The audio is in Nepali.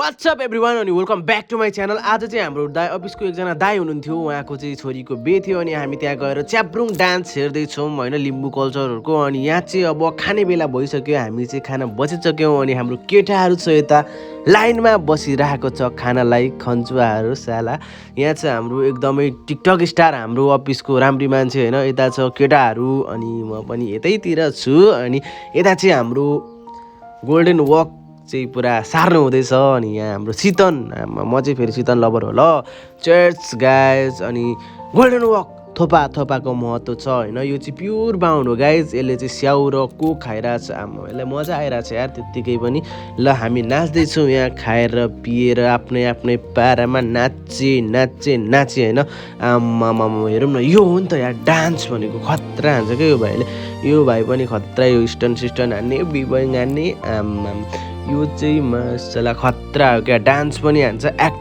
व्हाट्सअप एभ्रिवान अनि welcome back to my channel. आज चाहिँ हाम्रो अफिसको एकजना दाई हुनुहुन्थ्यो, उहाँको चाहिँ छोरीको बिहे थियो अनि हामी त्यहाँ गएर च्याब्रुङ डान्स हेर्दैछौँ होइन, लिम्बू कल्चरहरूको। अनि यहाँ चाहिँ अब खाने बेला भइसक्यो, हामी चाहिँ खाना बसिसक्यौँ अनि हाम्रो केटाहरू छ यता लाइनमा बसिरहेको छ खानालाई, खन्चुवाहरू साला। यहाँ चाहिँ हाम्रो एकदमै टिकटक स्टार हाम्रो अफिसको राम्री मान्छे होइन, यता छ केटाहरू अनि म पनि यतैतिर छु। अनि यता चाहिँ हाम्रो गोल्डन वक चाहिँ पुरा सार्नु हुँदैछ। अनि यहाँ हाम्रो सितन, म चाहिँ फेरि सितन लभर हो ल। चर्च गाइज अनि गोल्डन वक थोपाको महत्त्व छ होइन। यो चाहिँ प्योर बाहुन हो गाइज, यसले चाहिँ स्याउ र कोक खाइरहेछ। आमा यसलाई मजा आइरहेछ यार त्यत्तिकै पनि। ल हामी नाच्दैछौँ यहाँ खाएर पिएर आफ्नै आफ्नै पारामा नाचे होइन। आमा हेरौँ न, यो हो नि त यार डान्स भनेको, खतरा हान्छ क्या यो भाइले। यो भाइ पनि खतरा, यो स्टन हान्ने, बिबोइङ हान्ने। आमा यो चाहिँ मासला खतरा हो क्या, डान्स पनि हान्छ, एक्टिङ